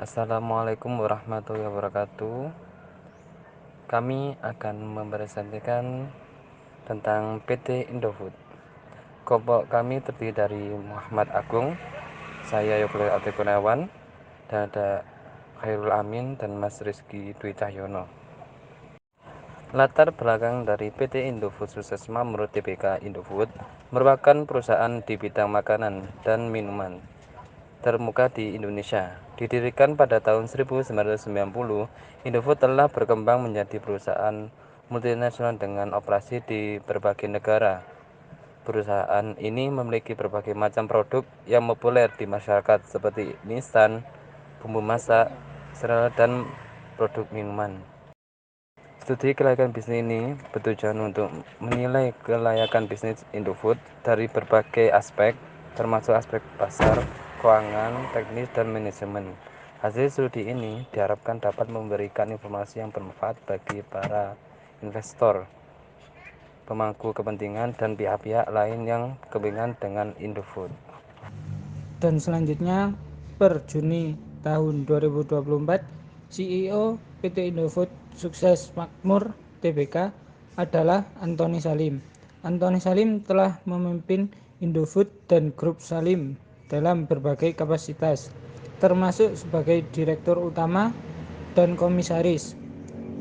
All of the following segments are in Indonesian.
Assalamualaikum warahmatullahi wabarakatuh. Kami akan mempresentasikan tentang PT Indofood. Kelompok kami terdiri dari Muhammad Agung, saya Yogyakul Ati Gunawan, dan ada Khairul Amin dan Mas Rizky Dwi Cahyono. Latar belakang dari PT Indofood Sukses Makmur Tbk Indofood merupakan perusahaan di bidang makanan dan minuman termuka di Indonesia. Didirikan pada tahun 1990, Indofood telah berkembang menjadi perusahaan multinasional dengan operasi di berbagai negara. Perusahaan ini memiliki berbagai macam produk yang populer di masyarakat seperti mie instan, bumbu masak, sereal, dan produk minuman. Studi kelayakan bisnis ini bertujuan untuk menilai kelayakan bisnis Indofood dari berbagai aspek, termasuk aspek pasar, keuangan, teknis, dan manajemen. Hasil studi ini diharapkan dapat memberikan informasi yang bermanfaat bagi para investor, pemangku kepentingan, dan pihak-pihak lain yang berkepentingan dengan Indofood. Dan selanjutnya, per Juni tahun 2024, CEO PT Indofood Sukses Makmur Tbk adalah Antoni Salim. Antoni Salim telah memimpin Indofood dan Grup Salim dalam berbagai kapasitas, termasuk sebagai direktur utama dan komisaris,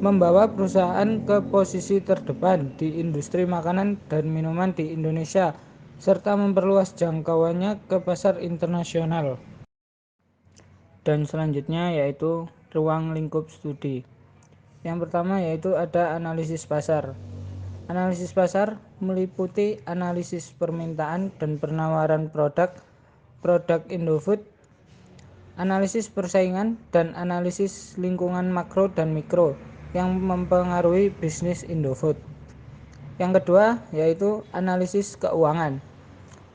membawa perusahaan ke posisi terdepan di industri makanan dan minuman di Indonesia, serta memperluas jangkauannya ke pasar internasional. Dan selanjutnya yaitu ruang lingkup studi. Yang pertama yaitu ada analisis pasar. Analisis pasar meliputi analisis permintaan dan penawaran produk Indofood, analisis persaingan, dan analisis lingkungan makro dan mikro yang mempengaruhi bisnis Indofood. Yang kedua yaitu analisis keuangan.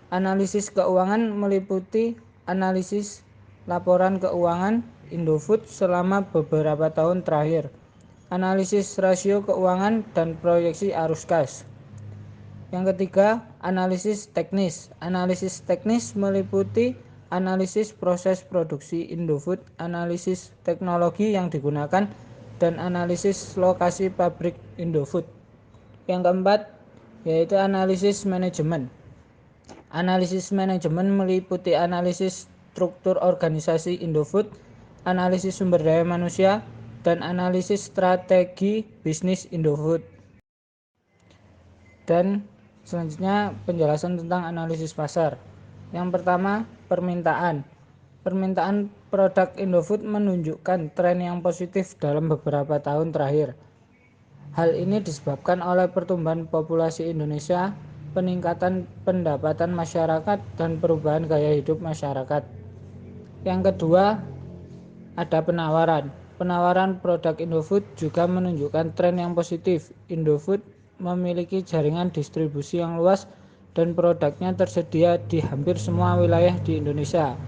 Analisis keuangan meliputi analisis laporan keuangan Indofood selama beberapa tahun terakhir, analisis rasio keuangan dan proyeksi arus kas. Yang ketiga, analisis teknis. Analisis teknis meliputi analisis proses produksi Indofood, analisis teknologi yang digunakan, dan analisis lokasi pabrik Indofood. Yang keempat, yaitu analisis manajemen. Analisis manajemen meliputi analisis struktur organisasi Indofood, analisis sumber daya manusia, dan analisis strategi bisnis Indofood. Dan selanjutnya penjelasan tentang analisis pasar. Yang pertama, permintaan. Permintaan produk Indofood menunjukkan tren yang positif dalam beberapa tahun terakhir. Hal ini disebabkan oleh pertumbuhan populasi Indonesia, peningkatan pendapatan masyarakat, dan perubahan gaya hidup masyarakat. Yang kedua, ada penawaran. Penawaran produk Indofood juga menunjukkan tren yang positif. Indofood memiliki jaringan distribusi yang luas dan produknya tersedia di hampir semua wilayah di Indonesia.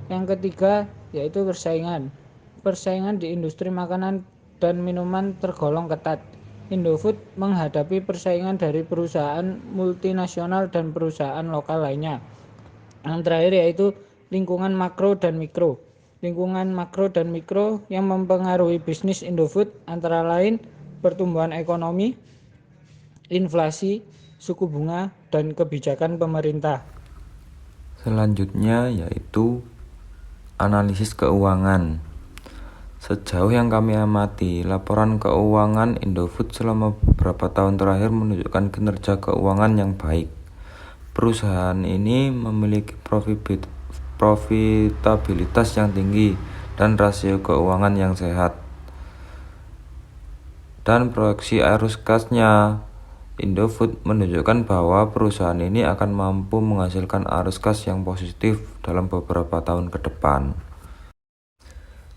Yang ketiga, yaitu persaingan. Persaingan di industri makanan dan minuman tergolong ketat. Indofood menghadapi persaingan dari perusahaan multinasional dan perusahaan lokal lainnya. Yang terakhir yaitu lingkungan makro dan mikro. Lingkungan makro dan mikro yang mempengaruhi bisnis Indofood antara lain pertumbuhan ekonomi, inflasi, suku bunga, dan kebijakan pemerintah. Selanjutnya yaitu analisis keuangan. Sejauh yang kami amati, laporan keuangan Indofood selama beberapa tahun terakhir menunjukkan kinerja keuangan yang baik. Perusahaan ini memiliki profitabilitas yang tinggi dan rasio keuangan yang sehat. Dan proyeksi arus kasnya Indofood menunjukkan bahwa perusahaan ini akan mampu menghasilkan arus kas yang positif dalam beberapa tahun ke depan.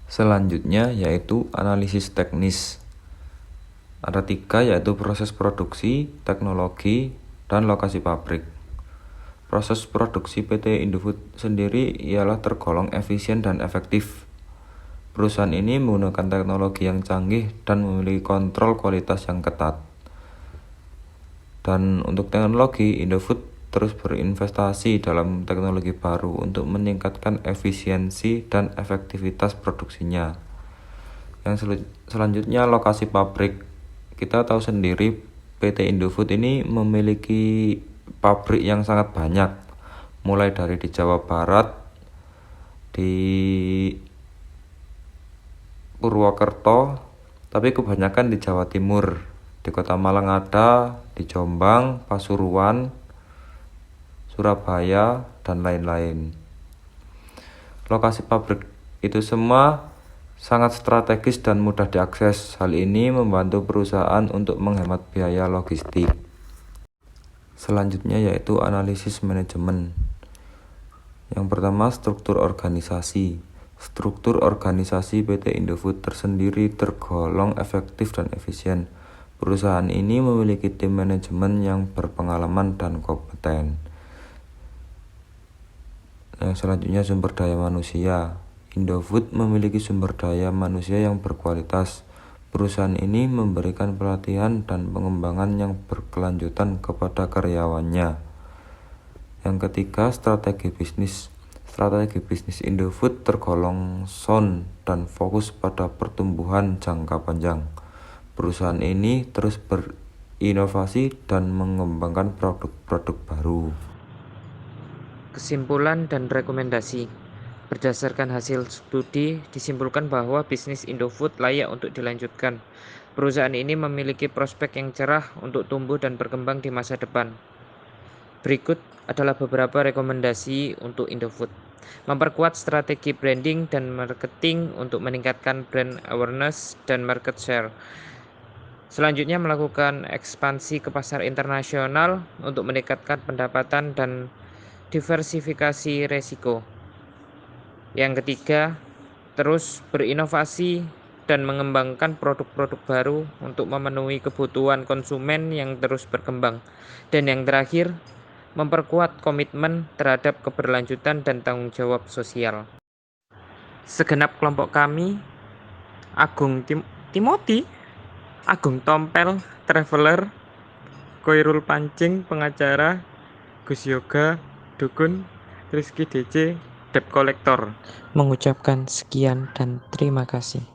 Selanjutnya yaitu analisis teknis. Ada 3 yaitu proses produksi, teknologi, dan lokasi pabrik. Proses produksi PT Indofood sendiri ialah tergolong efisien dan efektif. Perusahaan ini menggunakan teknologi yang canggih dan memiliki kontrol kualitas yang ketat. Dan untuk teknologi, Indofood terus berinvestasi dalam teknologi baru untuk meningkatkan efisiensi dan efektivitas produksinya. Yang selanjutnya lokasi pabrik. Kita tahu sendiri PT Indofood ini memiliki pabrik yang sangat banyak, mulai dari di Jawa Barat, di Purwokerto, tapi kebanyakan di Jawa Timur. Di Kota Malang ada, di Jombang, Pasuruan, Surabaya, dan lain-lain. Lokasi pabrik itu semua sangat strategis dan mudah diakses. Hal ini membantu perusahaan untuk menghemat biaya logistik. Selanjutnya yaitu analisis manajemen. Yang pertama, struktur organisasi. Struktur organisasi PT Indofood tersendiri tergolong efektif dan efisien. Perusahaan ini memiliki tim manajemen yang berpengalaman dan kompeten. Yang selanjutnya, sumber daya manusia. Indofood memiliki sumber daya manusia yang berkualitas. Perusahaan ini memberikan pelatihan dan pengembangan yang berkelanjutan kepada karyawannya. Yang ketiga, strategi bisnis. Strategi bisnis Indofood tergolong sound dan fokus pada pertumbuhan jangka panjang. Perusahaan ini terus berinovasi dan mengembangkan produk-produk baru. Kesimpulan dan rekomendasi. Berdasarkan hasil studi, disimpulkan bahwa bisnis Indofood layak untuk dilanjutkan. Perusahaan ini memiliki prospek yang cerah untuk tumbuh dan berkembang di masa depan. Berikut adalah beberapa rekomendasi untuk Indofood. Memperkuat strategi branding dan marketing untuk meningkatkan brand awareness dan market share. Selanjutnya, melakukan ekspansi ke pasar internasional untuk meningkatkan pendapatan dan diversifikasi resiko. Yang ketiga, terus berinovasi dan mengembangkan produk-produk baru untuk memenuhi kebutuhan konsumen yang terus berkembang. Dan yang terakhir, memperkuat komitmen terhadap keberlanjutan dan tanggung jawab sosial. Segenap kelompok kami, Agung Timothy, Agung Tompel, Traveler, Koirul Pancing, pengacara, Gus Yoga, Dukun, Rizky DC, Debt Collector, mengucapkan sekian dan terima kasih.